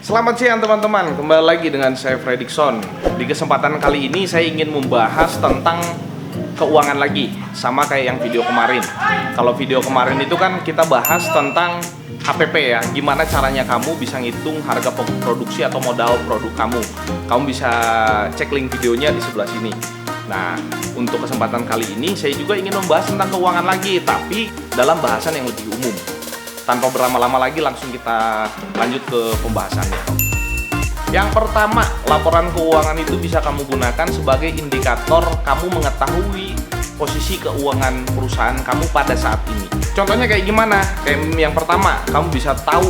Selamat siang teman-teman, kembali lagi dengan saya Fredrickson. Di kesempatan kali ini saya ingin membahas tentang keuangan lagi, sama kayak yang video kemarin. Kalau video kemarin itu kan kita bahas tentang HPP ya, gimana caranya kamu bisa ngitung harga produksi atau modal produk kamu. Kamu bisa cek link videonya di sebelah sini. Nah, untuk kesempatan kali ini saya juga ingin membahas tentang keuangan lagi, tapi dalam bahasan yang lebih umum. Tanpa berlama-lama lagi, langsung kita lanjut ke pembahasannya. Yang pertama, laporan keuangan itu bisa kamu gunakan sebagai indikator kamu mengetahui posisi keuangan perusahaan kamu pada saat ini. Contohnya kayak gimana? Kayak yang pertama, kamu bisa tahu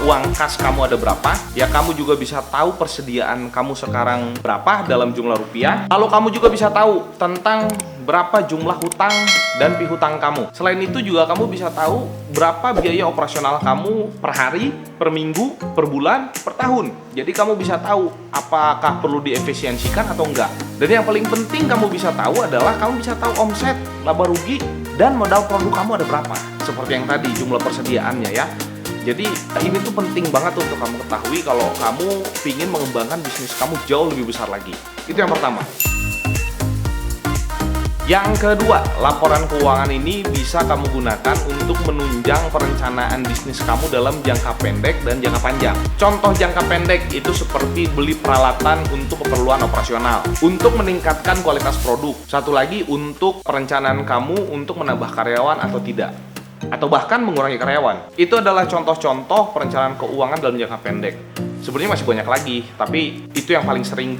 uang kas kamu ada berapa. Ya, kamu juga bisa tahu persediaan kamu sekarang berapa dalam jumlah rupiah. Lalu kamu juga bisa tahu tentang berapa jumlah hutang dan piutang kamu. Selain itu juga kamu bisa tahu berapa biaya operasional kamu per hari, per minggu, per bulan, per tahun. Jadi kamu bisa tahu apakah perlu diefisiensikan atau enggak. Dan yang paling penting kamu bisa tahu adalah kamu bisa tahu omset, laba rugi, dan modal produk kamu ada berapa. Seperti yang tadi, jumlah persediaannya ya. Jadi ini tuh penting banget untuk kamu ketahui kalau kamu ingin mengembangkan bisnis kamu jauh lebih besar lagi. Itu yang pertama. Yang kedua, laporan keuangan ini bisa kamu gunakan untuk menunjang perencanaan bisnis kamu dalam jangka pendek dan jangka panjang. Contoh jangka pendek itu seperti beli peralatan untuk keperluan operasional, untuk meningkatkan kualitas produk. Satu lagi, untuk perencanaan kamu untuk menambah karyawan atau tidak, atau bahkan mengurangi karyawan. Itu adalah contoh-contoh perencanaan keuangan dalam jangka pendek. Sebenarnya masih banyak lagi, tapi itu yang paling sering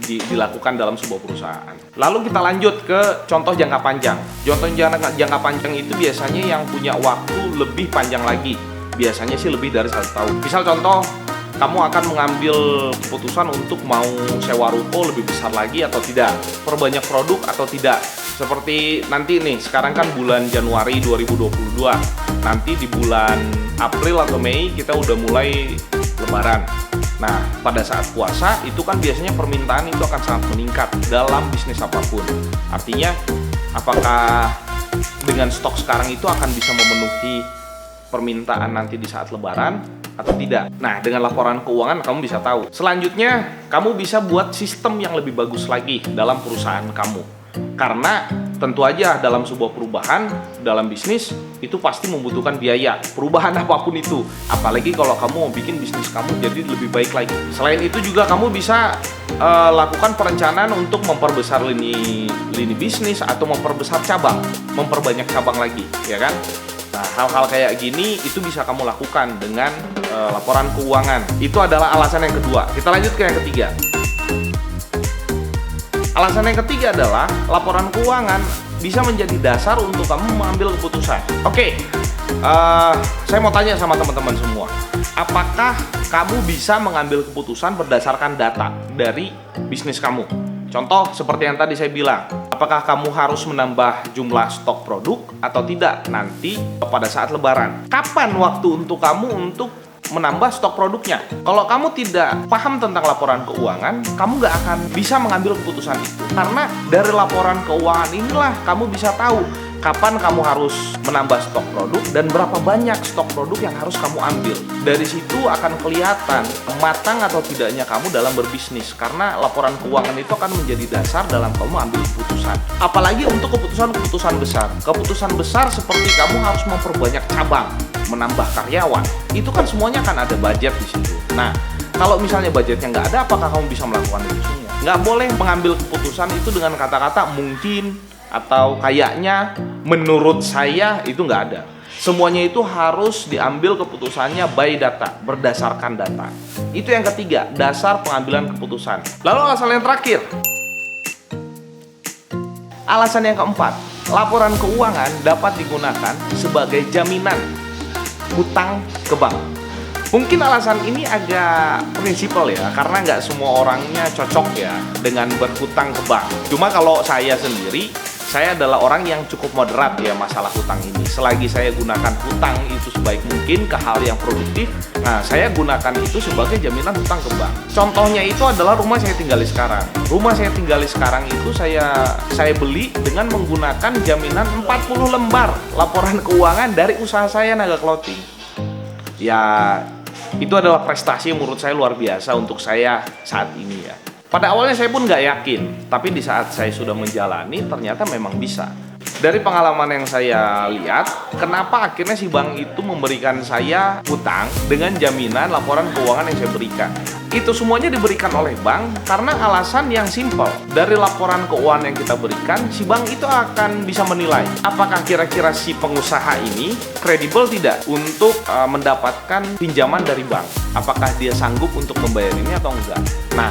dilakukan dalam sebuah perusahaan. Lalu kita lanjut ke contoh jangka panjang. Contoh jangka panjang itu biasanya yang punya waktu lebih panjang lagi. Biasanya sih lebih dari 1 tahun. Misal contoh, kamu akan mengambil keputusan untuk mau sewa ruko lebih besar lagi atau tidak, perbanyak produk atau tidak. Seperti nanti nih, sekarang kan bulan Januari 2022. Nanti di bulan April atau Mei kita udah mulai Lebaran. Nah, pada saat puasa itu kan biasanya permintaan itu akan sangat meningkat dalam bisnis apapun. Artinya, apakah dengan stok sekarang itu akan bisa memenuhi permintaan nanti di saat Lebaran atau tidak? Nah, dengan laporan keuangan kamu bisa tahu. Selanjutnya, kamu bisa buat sistem yang lebih bagus lagi dalam perusahaan kamu. Karena tentu aja dalam sebuah perubahan dalam bisnis itu pasti membutuhkan biaya, perubahan apapun itu. Apalagi kalau kamu mau bikin bisnis kamu jadi lebih baik lagi. Selain itu juga kamu bisa lakukan perencanaan untuk memperbesar lini bisnis atau memperbesar cabang, memperbanyak cabang lagi, ya kan? Nah, hal-hal kayak gini itu bisa kamu lakukan dengan laporan keuangan. Itu adalah alasan yang kedua. Kita lanjut ke yang ketiga. Alasan yang ketiga adalah laporan keuangan bisa menjadi dasar untuk kamu mengambil keputusan. Oke, saya mau tanya sama teman-teman semua. Apakah kamu bisa mengambil keputusan berdasarkan data dari bisnis kamu? Contoh seperti yang tadi saya bilang, apakah kamu harus menambah jumlah stok produk atau tidak nanti pada saat Lebaran? Kapan waktu untuk kamu untuk menambah stok produknya? Kalau kamu tidak paham tentang laporan keuangan, kamu nggak akan bisa mengambil keputusan itu. Karena dari laporan keuangan inilah kamu bisa tahu kapan kamu harus menambah stok produk dan berapa banyak stok produk yang harus kamu ambil. Dari situ akan kelihatan matang atau tidaknya kamu dalam berbisnis, karena laporan keuangan itu akan menjadi dasar dalam kamu ambil keputusan. Apalagi untuk keputusan-keputusan besar. Keputusan besar seperti kamu harus memperbanyak cabang, menambah karyawan, itu kan semuanya akan ada budget di situ. Nah, kalau misalnya budgetnya nggak ada, apakah kamu bisa melakukan itu semua? Nggak boleh mengambil keputusan itu dengan kata-kata mungkin atau kayaknya, menurut saya, itu nggak ada. Semuanya itu harus diambil keputusannya by data, berdasarkan data. Itu yang ketiga, dasar pengambilan keputusan. Lalu alasan yang terakhir. Alasan yang keempat, laporan keuangan dapat digunakan sebagai jaminan hutang ke bank. Mungkin alasan ini agak prinsipal ya, karena nggak semua orangnya cocok ya dengan berhutang ke bank. Cuma kalau saya sendiri, saya adalah orang yang cukup moderat ya masalah hutang ini. Selagi saya gunakan hutang itu sebaik mungkin ke hal yang produktif, nah saya gunakan itu sebagai jaminan hutang ke bank. Contohnya itu adalah rumah saya tinggali sekarang. Rumah saya tinggali sekarang itu saya beli dengan menggunakan jaminan 40 lembar laporan keuangan dari usaha saya Naga Clothing. Ya, Itu adalah prestasi yang menurut saya luar biasa untuk saya saat ini ya. Pada awalnya saya pun nggak yakin, tapi di saat saya sudah menjalani ternyata memang bisa. Dari pengalaman yang saya lihat, kenapa akhirnya si bank itu memberikan saya hutang dengan jaminan laporan keuangan yang saya berikan. Itu semuanya diberikan oleh bank karena alasan yang simpel. Dari laporan keuangan yang kita berikan, si bank itu akan bisa menilai apakah kira-kira si pengusaha ini kredibel tidak untuk mendapatkan pinjaman dari bank. Apakah dia sanggup untuk membayar ini atau enggak. Nah,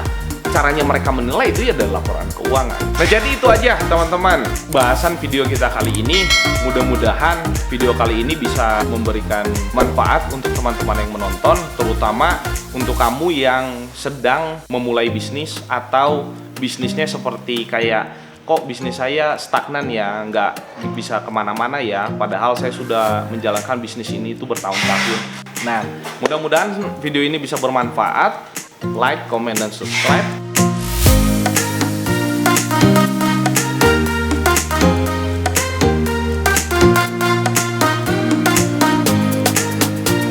caranya mereka menilai itu ya dari laporan keuangan. Nah, jadi itu aja teman-teman bahasan video kita kali ini. Mudah-mudahan video kali ini bisa memberikan manfaat untuk teman-teman yang menonton, terutama untuk kamu yang sedang memulai bisnis atau bisnisnya seperti kayak, kok bisnis saya stagnan ya, nggak bisa kemana-mana ya, padahal saya sudah menjalankan bisnis ini itu bertahun-tahun. Nah, mudah-mudahan video ini bisa bermanfaat. Like, comment, dan subscribe.